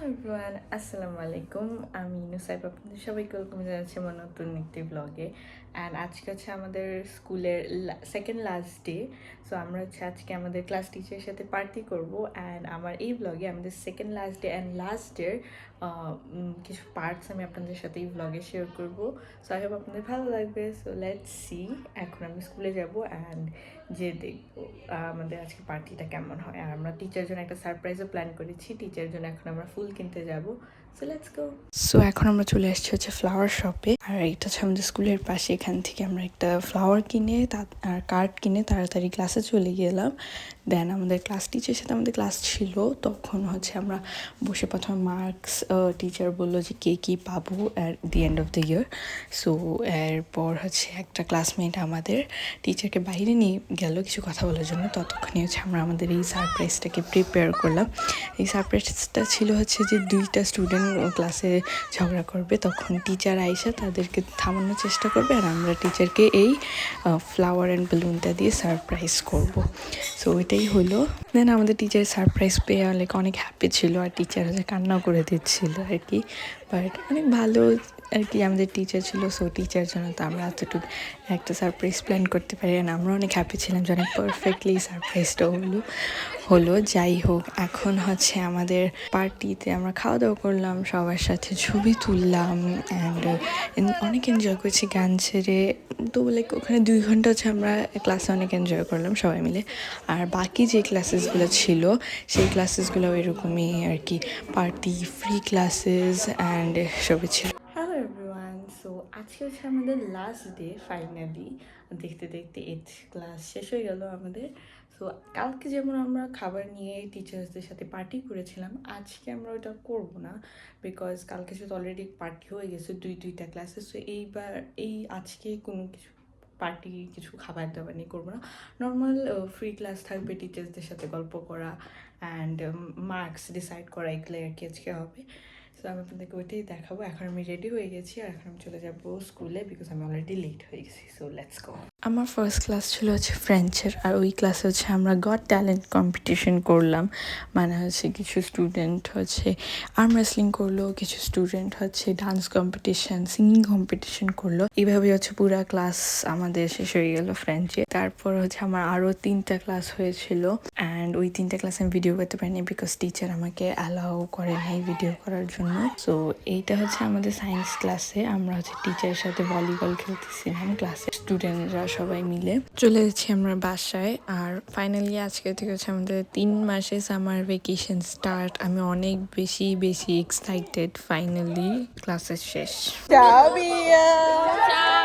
Hello everyone, আসসালামু আলাইকুম। আমি নুসাইব, আপনাদের সবাইকে ওয়েলকাম জানাচ্ছি আমার নতুন একটি ব্লগে। অ্যান্ড আজকে হচ্ছে আমাদের স্কুলের সেকেন্ড লাস্ট ডে। সো আমরা হচ্ছে আজকে আমাদের ক্লাস টিচারের সাথে পার্টি করব। অ্যান্ড আমার এই ব্লগে আমাদের second last day and last ডের কিছু পার্টস আমি আপনাদের সাথে এই ব্লগে শেয়ার করব। সো আই হোপ আপনাদের ভালো লাগবে। So let's see. এখন আমি স্কুলে যাব অ্যান্ড যে দেখবো আমাদের আজকে পার্টিটা কেমন হয়। আর আমরা টিচার জন্য একটা সারপ্রাইজও প্ল্যান করেছি। টিচারের জন্য এখন আমরা ফুল কিনতে যাব। So let's go. সো এখন আমরা চলে আসছি হচ্ছে ফ্লাওয়ার শপে। আর এটা হচ্ছে আমাদের স্কুলের পাশে। এখান থেকে আমরা একটা ফ্লাওয়ার কিনে আর কার্ড কিনে তাড়াতাড়ি ক্লাসে চলে গেলাম। দেন আমাদের ক্লাস টিচারের সাথে আমাদের ক্লাস ছিল, তখন হচ্ছে আমরা বসে প্রথমে মার্কস টিচার বললো যে কে কী পাবো at the end of the year. So এরপর হচ্ছে একটা ক্লাসমেট আমাদের টিচারকে বাইরে নিয়ে গেল কিছু কথা বলার জন্য। ততক্ষণে হচ্ছে আমরা আমাদের এই সারপ্রাইজটাকে প্রিপেয়ার করলাম। এই সারপ্রাইজটা ছিল হচ্ছে যে দুইটা স্টুডেন্ট ক্লাসে ঝগড়া করবে, তখন টিচার আইসা তাদেরকে থামানোর চেষ্টা করবে আর আমরা টিচারকে এই ফ্লাওয়ার অ্যান্ড বেলুনটা দিয়ে সারপ্রাইজ করব। সো এটাই হলো। দেন আমাদের টিচার সারপ্রাইজ পেয়ে অনেক হ্যাপি ছিল আর টিচার হচ্ছে কান্নাও করে দিচ্ছিল আর কি। বাট অনেক ভালো আর কি আমাদের টিচার ছিল। সো টিচার জন্য তো আমরা এতটুকু একটা সারপ্রাইজ প্ল্যান করতে পারি। আর আমরা অনেক হ্যাপি ছিলাম যে অনেক পারফেক্টলি সারপ্রাইজটা হলো। যাই হোক, এখন হচ্ছে আমাদের পার্টিতে আমরা খাওয়া দাওয়া করলাম, সবার সাথে ছবি তুললাম অ্যান্ড অনেক এনজয় করেছি গান ছেড়ে। তো লাইক ওখানে 2 ঘন্টা হচ্ছে আমরা ক্লাসে অনেক এনজয় করলাম সবাই মিলে। আর বাকি যে ক্লাসেসগুলো ছিল সেই ক্লাসেসগুলো এরকমই আর কি, পার্টি ফ্রি ক্লাসেস অ্যান্ড সবই ছিল। হ্যালো এভরিওয়ান, সো আজকে হচ্ছে আমাদের লাস্ট ডে। ফাইনালি দেখতে দেখতে 8th ক্লাস শেষ হয়ে গেল আমাদের। সো কালকে যেমন আমরা খাবার নিয়ে টিচার্সদের সাথে পার্টি করেছিলাম, আজকে আমরা ওটা করব না, বিকজ কালকে সাথে অলরেডি পার্টি হয়ে গেছে দুইটা ক্লাসে। সো আজকে কোনো কিছু পার্টি কিছু খাবার দাবার নিয়ে করবো না। নর্মাল ফ্রি ক্লাস থাকবে, টিচার্সদের সাথে গল্প করা অ্যান্ড মার্কস ডিসাইড করা, এগুলো আর কি আজকে হবে। সো আমি আপনাদেরকে ওইটাই দেখাবো। এখন আমি রেডি হয়ে গেছি আর এখন আমি চলে যাবো স্কুলে, বিকজ আমি অলরেডি লেট হয়ে গেছি। So let's go. আমার ফার্স্ট ক্লাস ছিল হচ্ছে ফ্রেঞ্চের, আর ওই ক্লাসে হচ্ছে আমরা গড ট্যালেন্ট কম্পিটিশন করলাম। মানে হচ্ছে কিছু স্টুডেন্ট হচ্ছে আর্ম রেসলিং করলো, কিছু স্টুডেন্ট হচ্ছে ডান্স কম্পিটিশন, সিঙ্গিং কম্পিটিশন করলো। এইভাবে হচ্ছে পুরা ক্লাস আমাদের শেষ হয়ে গেল ফ্রেঞ্চে। তারপর হচ্ছে আমার আরও 3টা ক্লাস হয়েছিল অ্যান্ড ওই 3টা ক্লাস আমি ভিডিও করতে পারিনি, বিকজ টিচার আমাকে অ্যালাউ করে নাই ভিডিও করার জন্য। সো এইটা হচ্ছে আমাদের সায়েন্স ক্লাসে আমরা হচ্ছে টিচারের সাথে ভলিবল খেলতেছিলাম ক্লাসে, স্টুডেন্টরা সবাই মিলে। চলে যাচ্ছি আমরা বাসায়। আর ফাইনালি আজকে থেকে হচ্ছে আমাদের 3 মাসে সামার ভেকেশন স্টার্ট। আমি অনেক বেশি এক্সাইটেড। ফাইনালি ক্লাসের শেষ। Ciao Mia! Ciao!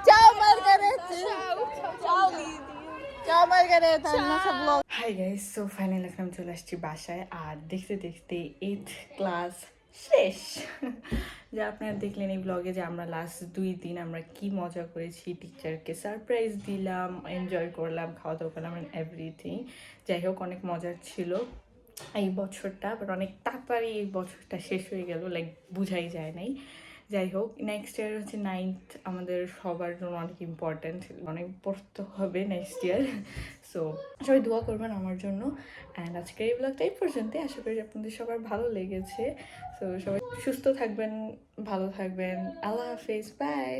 Ciao Margarete! Ciao Lidia! Ciao Margarete, il nostro vlog. Hi guys, so finally এখন আমি চলে আসছি বাসায়। আর দেখতে দেখতে 8th ক্লাস শেষ। যা আপনারা দেখলেন এই ব্লগে যে আমরা লাস্ট 2 দিন আমরা কি মজা করেছি, টিচারকে সারপ্রাইজ দিলাম, এনজয় করলাম, খাওয়া দাওয়া করলাম অ্যান্ড এভরিথিং। যাই হোক, অনেক মজার ছিল এই বছরটা, বাট অনেক তাড়াতাড়ি এই বছরটা শেষ হয়ে গেল, লাইক বুঝাই যায় নাই। যাই হোক, নেক্সট ইয়ার হচ্ছে 9th আমাদের সবার জন্য অনেক ইম্পর্ট্যান্ট, অনেক পড়তে হবে নেক্সট ইয়ার। সো সবাই দোয়া করবেন আমার জন্য। অ্যান্ড আজকের এই ব্লগটা এই পর্যন্তই। আশা করি আপনাদের সবার ভালো লেগেছে। সো সবাই সুস্থ থাকবেন, ভালো থাকবেন। আল্লাহ হাফেজ, বাই।